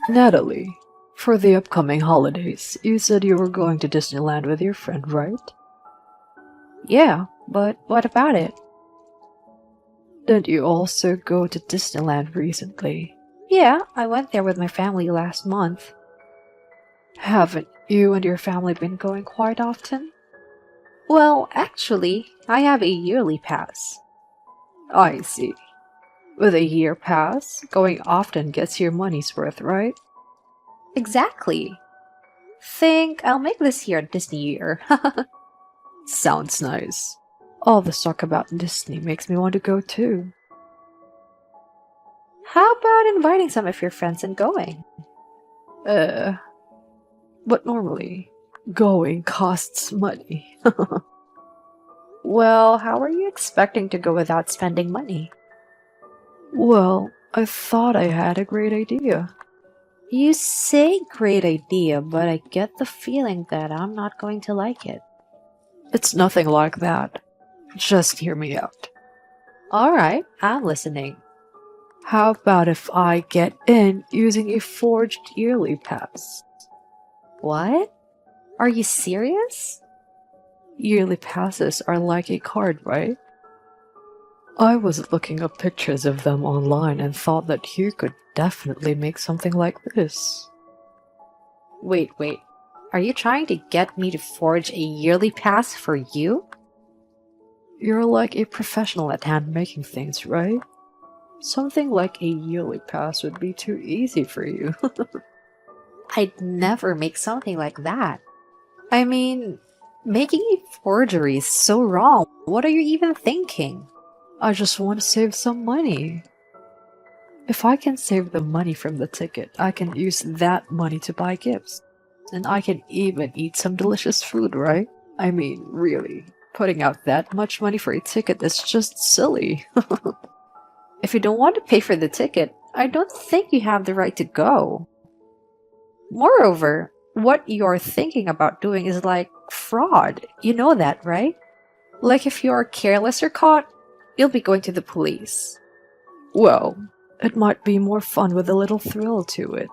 Natalie, for the upcoming holidays, you said you were going to Disneyland with your friend, right? Yeah, but what about it? Didn't you also go to Disneyland recently? Yeah, I went there with my family last month. Haven't you and your family been going quite often? Well, actually, I have a yearly pass. I see. With a year pass, going often gets your money's worth, right? Exactly. Think I'll make this year a Disney year. Sounds nice. All the talk about Disney makes me want to go too. How about inviting some of your friends and going? Uh, but normally, going costs money. Well, how are you expecting to go without spending money? Well, I thought I had a great idea. You say great idea, but I get the feeling that I'm not going to like it. It's nothing like that. Just hear me out. Alright, I'm listening. How about if I get in using a forged yearly pass? What? Are you serious? Yearly passes are like a card, right? I was looking up pictures of them online and thought that you could definitely make something like this. Wait. Are you trying to get me to forge a yearly pass for you? You're like a professional at hand making things, right? Something like a yearly pass would be too easy for you. I'd never make something like that. I mean, making a forgery is so wrong. What are you even thinking? I just want to save some money. If I can save the money from the ticket, I can use that money to buy gifts. And I can even eat some delicious food, right? I mean, really, putting out that much money for a ticket is just silly. If you don't want to pay for the ticket, I don't think you have the right to go. Moreover, what you're thinking about doing is like fraud. You know that, right? Like if you're careless or caught, you'll be going to the police. Well, it might be more fun with a little thrill to it.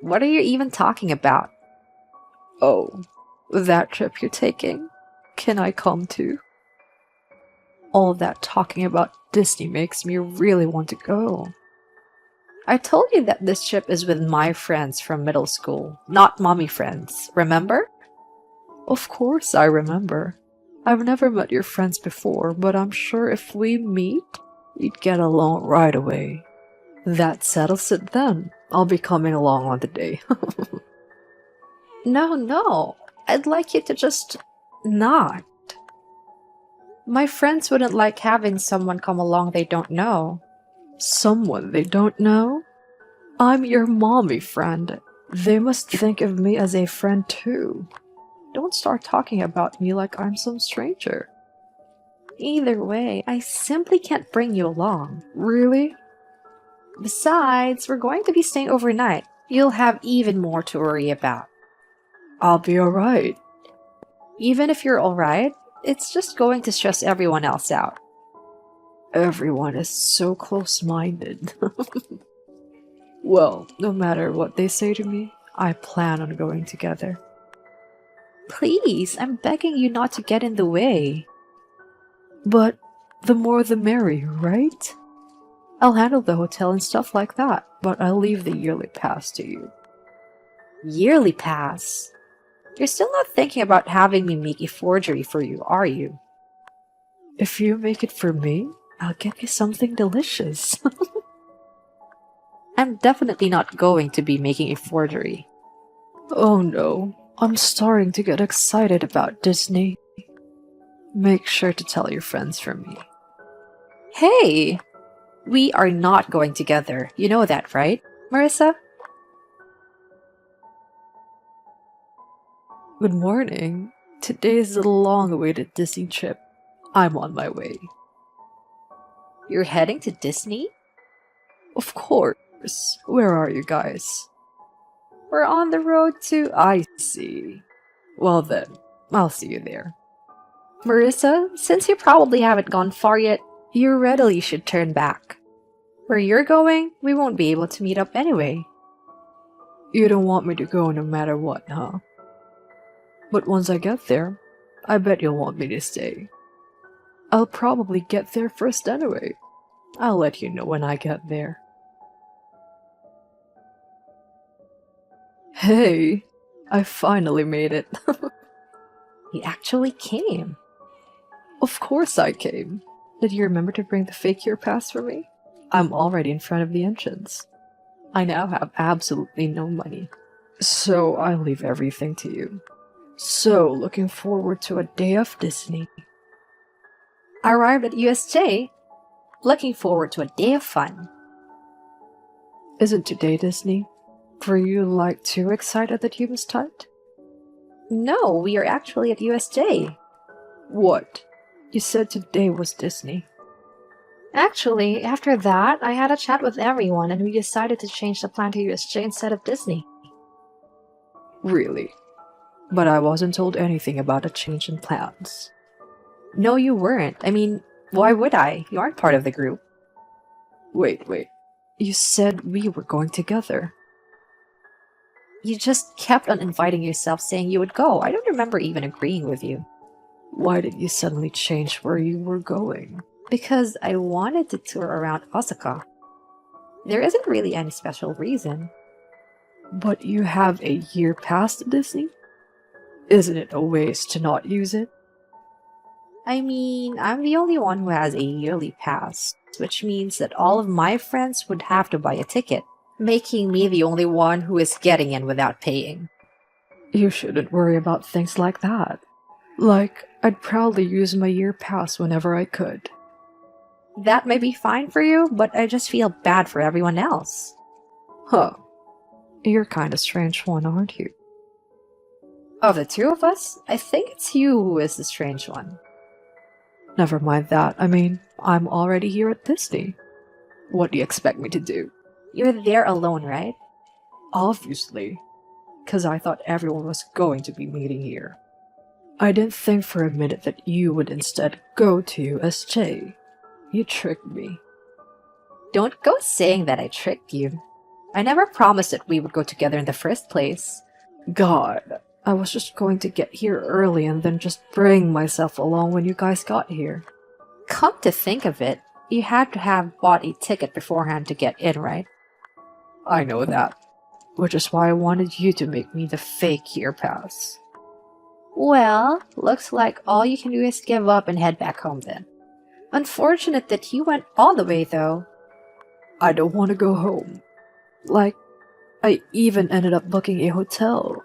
What are you even talking about? Oh, that trip you're taking? Can I come too? All that talking about Disney makes me really want to go. I told you that this trip is with my friends from middle school, not mommy friends, remember? Of course I remember. I've never met your friends before, but I'm sure if we meet, we'd get along right away. That settles it then. I'll be coming along on the day. No. I'd like you to just not. My friends wouldn't like having someone come along they don't know. Someone they don't know? I'm your mommy friend. They must think of me as a friend too. Don't start talking about me like I'm some stranger. Either way, I simply can't bring you along. Really? Besides, we're going to be staying overnight. You'll have even more to worry about. I'll be alright. Even if you're alright, it's just going to stress everyone else out. Everyone is so close-minded. Well, no matter what they say to me, I plan on going together. Please, I'm begging you not to get in the way. But the more the merrier, right? I'll handle the hotel and stuff like that, but I'll leave the yearly pass to you. Yearly pass? You're still not thinking about having me make a forgery for you, are you? If you make it for me, I'll get you something delicious. I'm definitely not going to be making a forgery. Oh no, I'm starting to get excited about Disney. Make sure to tell your friends from me. Hey! We are not going together. You know that, right, Marissa? Good morning. Today is the long-awaited Disney trip. I'm on my way. You're heading to Disney? Of course. Where are you guys? We're on the road to... I see. Well then, I'll see you there. Marissa, since you probably haven't gone far yet, you readily should turn back. Where you're going, we won't be able to meet up anyway. You don't want me to go no matter what, huh? But once I get there, I bet you'll want me to stay. I'll probably get there first anyway. I'll let you know when I get there. Hey, I finally made it. You actually came. Of course I came. Did you remember to bring the fake year pass for me? I'm already in front of the entrance. I now have absolutely no money. So I leave everything to you. So looking forward to a day of Disney. Arrived at USJ. Looking forward to a day of fun. Isn't today Disney? Were you like too excited that you missed out? No, we are actually at USJ. What? You said today was Disney. Actually, after that, I had a chat with everyone and we decided to change the plan to USJ instead of Disney. Really? But I wasn't told anything about a change in plans. No, you weren't. I mean, why would I? You aren't part of the group. Wait. You said we were going together. You just kept on inviting yourself saying you would go. I don't remember even agreeing with you. Why did you suddenly change where you were going? Because I wanted to tour around Osaka. There isn't really any special reason. But you have a year pass to Disney? Isn't it a waste to not use it? I mean, I'm the only one who has a yearly pass, which means that all of my friends would have to buy a ticket, making me the only one who is getting in without paying. You shouldn't worry about things like that. Like, I'd proudly use my year pass whenever I could. That may be fine for you, but I just feel bad for everyone else. Huh. You're kind of strange one, aren't you? Of the two of us, I think it's you who is the strange one. Never mind that. I mean, I'm already here at Disney. What do you expect me to do? You're there alone, right? Obviously. Because I thought everyone was going to be meeting here. I didn't think for a minute that you would instead go to USJ. You tricked me. Don't go saying that I tricked you. I never promised that we would go together in the first place. God, I was just going to get here early and then just bring myself along when you guys got here. Come to think of it, you had to have bought a ticket beforehand to get in, right? I know that. Which is why I wanted you to make me the fake year pass. Well, looks like all you can do is give up and head back home then. Unfortunate that you went all the way though. I don't want to go home. Like, I even ended up booking a hotel.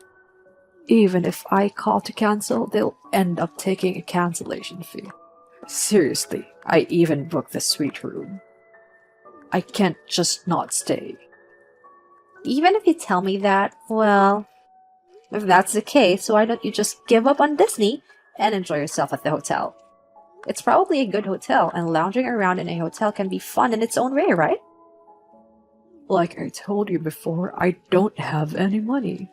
Even if I call to cancel, they'll end up taking a cancellation fee. Seriously, I even booked the suite room. I can't just not stay. Even if you tell me that, well, if that's the case, why don't you just give up on Disney and enjoy yourself at the hotel? It's probably a good hotel, and lounging around in a hotel can be fun in its own way, right? Like I told you before, I don't have any money.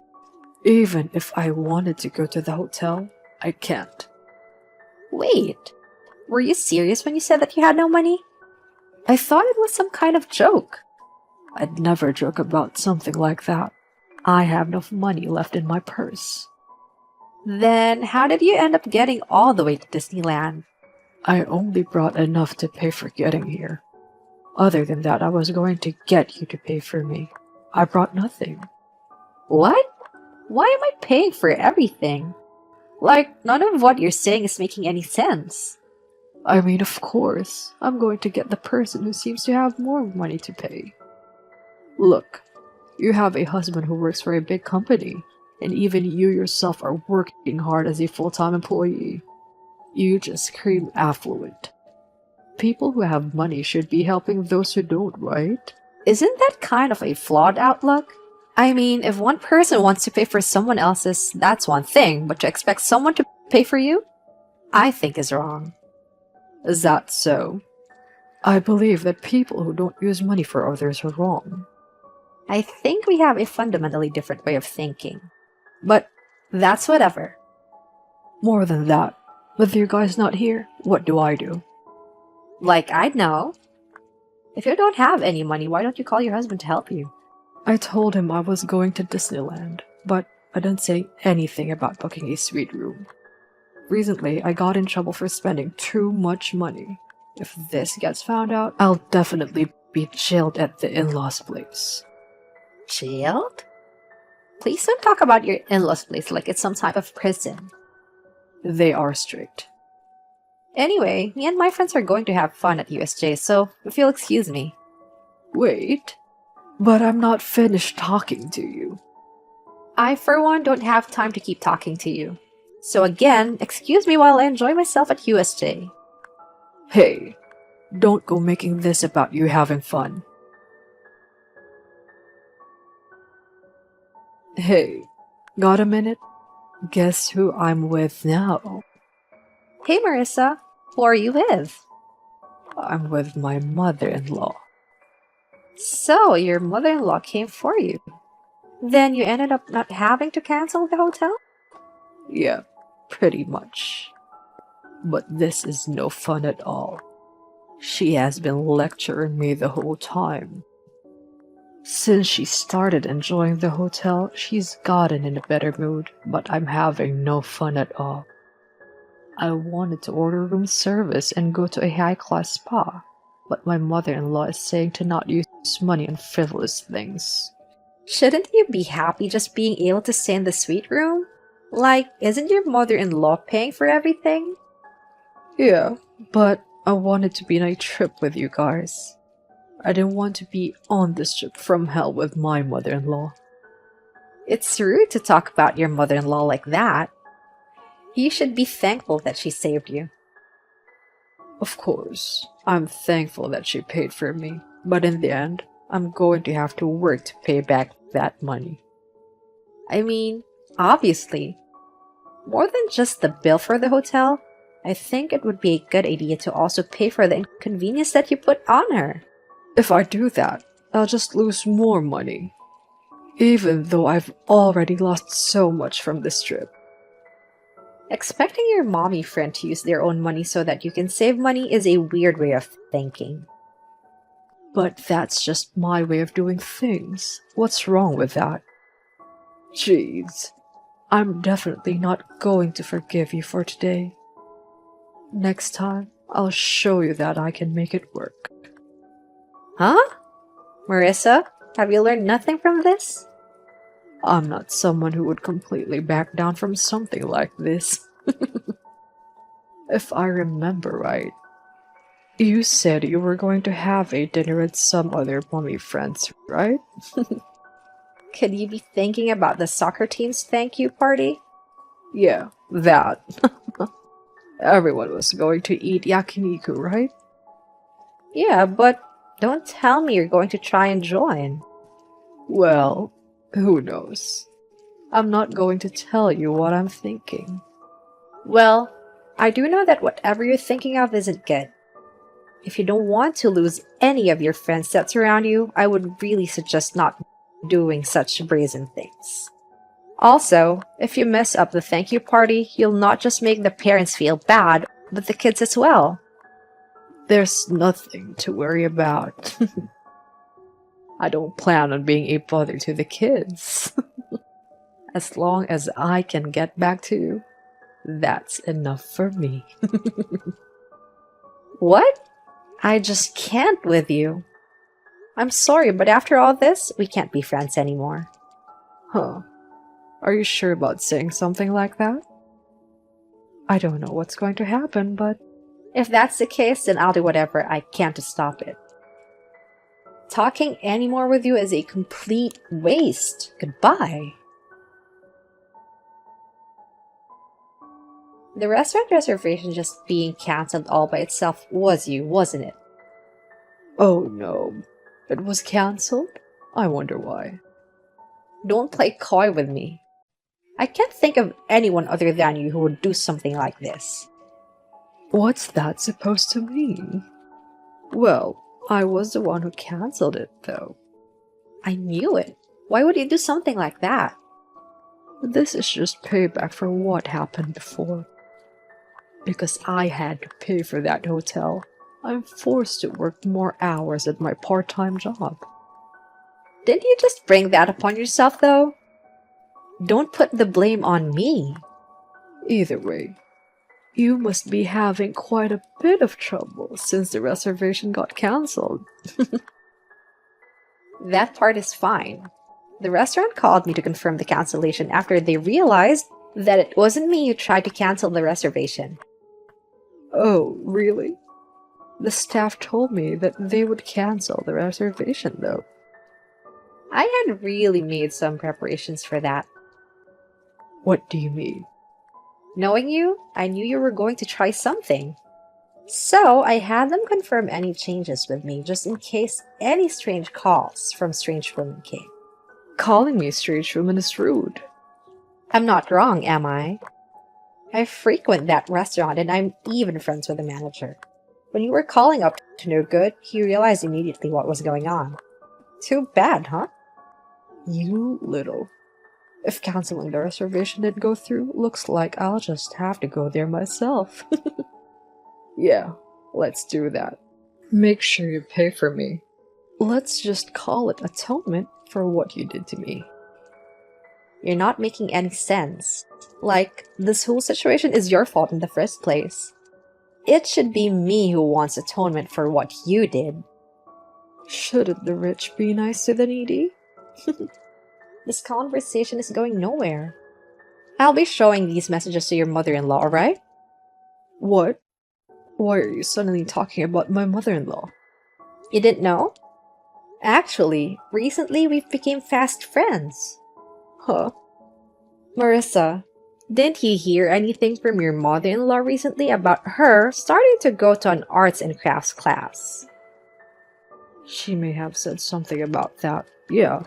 Even if I wanted to go to the hotel, I can't. Wait, were you serious when you said that you had no money? I thought it was some kind of joke. I'd never joke about something like that. I have enough money left in my purse. Then how did you end up getting all the way to Disneyland? I only brought enough to pay for getting here. Other than that, I was going to get you to pay for me. I brought nothing. What? Why am I paying for everything? Like, none of what you're saying is making any sense. I mean, of course, I'm going to get the person who seems to have more money to pay. Look, you have a husband who works for a big company, and even you yourself are working hard as a full-time employee. You just scream affluent. People who have money should be helping those who don't, right? Isn't that kind of a flawed outlook? I mean, if one person wants to pay for someone else's, that's one thing, but to expect someone to pay for you, I think is wrong. Is that so? I believe that people who don't use money for others are wrong. I think we have a fundamentally different way of thinking. But that's whatever. More than that, with you guys not here, what do I do? Like, I'd know. If you don't have any money, why don't you call your husband to help you? I told him I was going to Disneyland, but I didn't say anything about booking a suite room. Recently, I got in trouble for spending too much money. If this gets found out, I'll definitely be jailed at the in-laws' place. Jailed? Please don't talk about your in-laws' place like it's some type of prison. They are strict. Anyway, me and my friends are going to have fun at USJ, so if you'll excuse me. Wait, but I'm not finished talking to you. I, for one, don't have time to keep talking to you. So again, excuse me while I enjoy myself at USJ. Hey, don't go making this about you having fun. Hey, got a minute? Guess who I'm with now? Hey Marissa, who are you with? I'm with my mother-in-law. So, your mother-in-law came for you. Then you ended up not having to cancel the hotel? Yeah, pretty much. But this is no fun at all. She has been lecturing me the whole time. Since she started enjoying the hotel, she's gotten in a better mood, but I'm having no fun at all. I wanted to order room service and go to a high-class spa, but my mother-in-law is saying to not use money on frivolous things. Shouldn't you be happy just being able to stay in the suite room? Like, isn't your mother-in-law paying for everything? Yeah, but I wanted to be on a trip with you guys. I didn't want to be on this trip from hell with my mother-in-law. It's rude to talk about your mother-in-law like that. You should be thankful that she saved you. Of course, I'm thankful that she paid for me, but in the end, I'm going to have to work to pay back that money. I mean, obviously. More than just the bill for the hotel, I think it would be a good idea to also pay for the inconvenience that you put on her. If I do that, I'll just lose more money. Even though I've already lost so much from this trip. Expecting your mommy friend to use their own money so that you can save money is a weird way of thinking. But that's just my way of doing things. What's wrong with that? Jeez, I'm definitely not going to forgive you for today. Next time, I'll show you that I can make it work. Huh? Marissa, have you learned nothing from this? I'm not someone who would completely back down from something like this. If I remember right, you said you were going to have a dinner with some other mommy friends, right? Could you be thinking about the soccer team's thank you party? Yeah, that. Everyone was going to eat yakiniku, right? Yeah, but don't tell me you're going to try and join. Well, who knows? I'm not going to tell you what I'm thinking. Well, I do know that whatever you're thinking of isn't good. If you don't want to lose any of your friends that surround you, I would really suggest not doing such brazen things. Also, if you mess up the thank you party, you'll not just make the parents feel bad, but the kids as well. There's nothing to worry about. I don't plan on being a bother to the kids. As long as I can get back to you, that's enough for me. What? I just can't with you. I'm sorry, but after all this, we can't be friends anymore. Huh. Are you sure about saying something like that? I don't know what's going to happen, but if that's the case, then I'll do whatever I can to stop it. Talking anymore with you is a complete waste. Goodbye. The restaurant reservation just being cancelled all by itself was you, wasn't it? Oh no. It was cancelled? I wonder why. Don't play coy with me. I can't think of anyone other than you who would do something like this. What's that supposed to mean? Well, I was the one who cancelled it, though. I knew it. Why would you do something like that? This is just payback for what happened before. Because I had to pay for that hotel, I'm forced to work more hours at my part-time job. Didn't you just bring that upon yourself, though? Don't put the blame on me. Either way, you must be having quite a bit of trouble since the reservation got cancelled. That part is fine. The restaurant called me to confirm the cancellation after they realized that it wasn't me who tried to cancel the reservation. Oh, really? The staff told me that they would cancel the reservation, though. I had really made some preparations for that. What do you mean? Knowing you, I knew you were going to try something. So I had them confirm any changes with me just in case any strange calls from strange women came. Calling me a strange woman is rude. I'm not wrong, am I? I frequent that restaurant and I'm even friends with the manager. When you were calling up to no good, he realized immediately what was going on. Too bad, huh? You little. If canceling the reservation didn't go through, looks like I'll just have to go there myself. Yeah, let's do that. Make sure you pay for me. Let's just call it atonement for what you did to me. You're not making any sense. Like, this whole situation is your fault in the first place. It should be me who wants atonement for what you did. Shouldn't the rich be nice to the needy? This conversation is going nowhere. I'll be showing these messages to your mother-in-law, alright? What? Why are you suddenly talking about my mother-in-law? You didn't know? Actually, recently we've become fast friends. Huh? Marissa, didn't you hear anything from your mother-in-law recently about her starting to go to an arts and crafts class? She may have said something about that, yeah.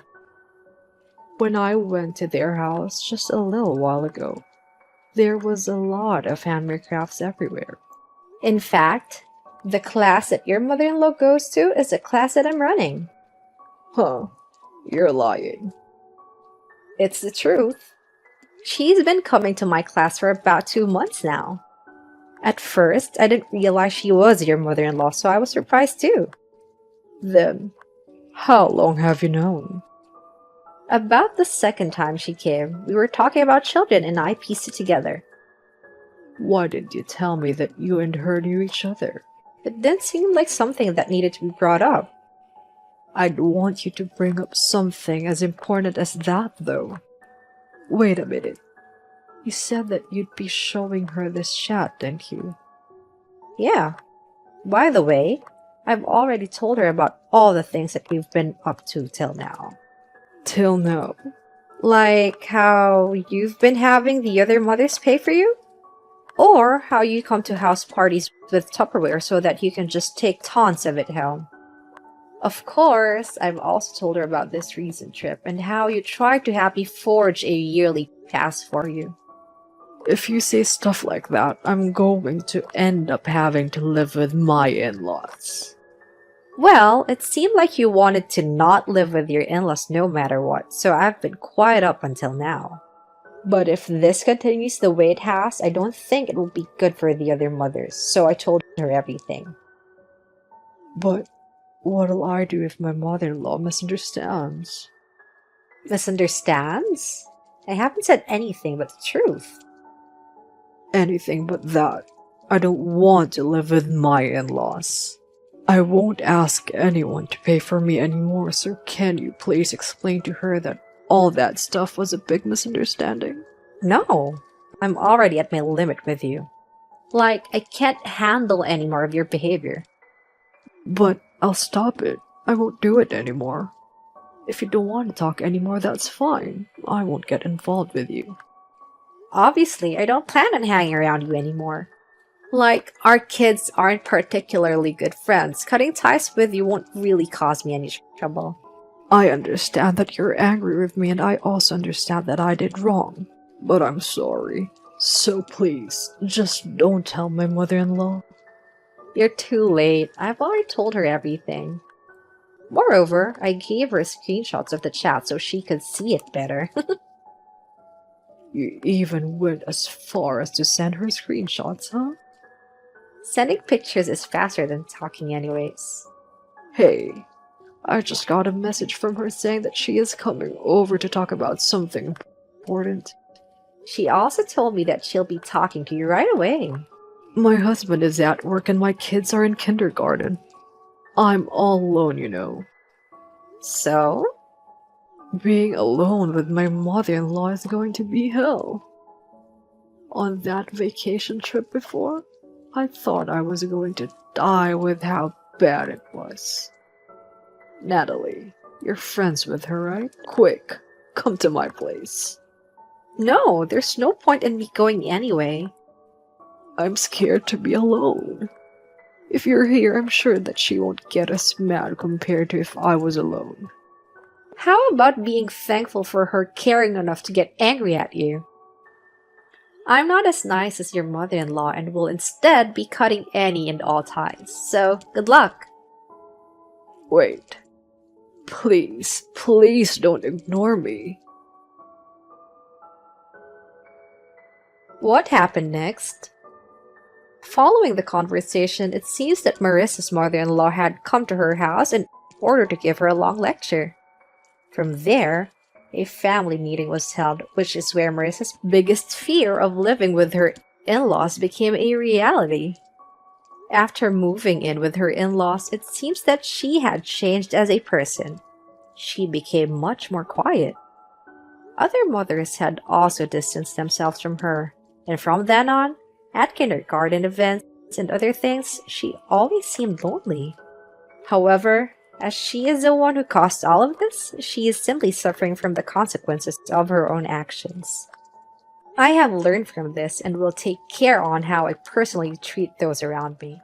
When I went to their house just a little while ago, there was a lot of handmade crafts everywhere. In fact, the class that your mother-in-law goes to is a class that I'm running. Huh? You're lying. It's the truth. She's been coming to my class for about 2 months now. At first, I didn't realize she was your mother-in-law, so I was surprised too. Then, how long have you known? About the second time she came, we were talking about children and I pieced it together. Why didn't you tell me that you and her knew each other? It didn't seem like something that needed to be brought up. I'd want you to bring up something as important as that, though. Wait a minute. You said that you'd be showing her this chat, didn't you? Yeah. By the way, I've already told her about all the things that we've been up to till now. Till now. Like how you've been having the other mothers pay for you? Or how you come to house parties with Tupperware so that you can just take tons of it home. Of course, I've also told her about this recent trip and how you tried to have me forge a yearly pass for you. If you say stuff like that, I'm going to end up having to live with my in-laws. Well, it seemed like you wanted to not live with your in-laws no matter what, so I've been quiet up until now. But if this continues the way it has, I don't think it will be good for the other mothers, so I told her everything. But what'll I do if my mother-in-law misunderstands? Misunderstands? I haven't said anything but the truth. Anything but that. I don't want to live with my in-laws. I won't ask anyone to pay for me anymore, so can you please explain to her that all that stuff was a big misunderstanding? No, I'm already at my limit with you. Like, I can't handle any more of your behavior. But I'll stop it. I won't do it anymore. If you don't want to talk anymore, that's fine. I won't get involved with you. Obviously, I don't plan on hanging around you anymore. Like, our kids aren't particularly good friends. Cutting ties with you won't really cause me any trouble. I understand that you're angry with me, and I also understand that I did wrong. But I'm sorry. So please, just don't tell my mother-in-law. You're too late. I've already told her everything. Moreover, I gave her screenshots of the chat so she could see it better. You even went as far as to send her screenshots, huh? Sending pictures is faster than talking anyways. Hey, I just got a message from her saying that she is coming over to talk about something important. She also told me that she'll be talking to you right away. My husband is at work and my kids are in kindergarten. I'm all alone, you know. So? Being alone with my mother-in-law is going to be hell. On that vacation trip before, I thought I was going to die with how bad it was. Natalie, you're friends with her, right? Quick, come to my place. No, there's no point in me going anyway. I'm scared to be alone. If you're here, I'm sure that she won't get as mad compared to if I was alone. How about being thankful for her caring enough to get angry at you? I'm not as nice as your mother-in-law and will instead be cutting any and all ties, so good luck. Wait. Please, please don't ignore me. What happened next? Following the conversation, it seems that Marissa's mother-in-law had come to her house in order to give her a long lecture. From there, a family meeting was held, which is where Marissa's biggest fear of living with her in-laws became a reality. After moving in with her in-laws, it seems that she had changed as a person. She became much more quiet. Other mothers had also distanced themselves from her, and from then on, at kindergarten events and other things, she always seemed lonely. However, as she is the one who caused all of this, she is simply suffering from the consequences of her own actions. I have learned from this and will take care on how I personally treat those around me.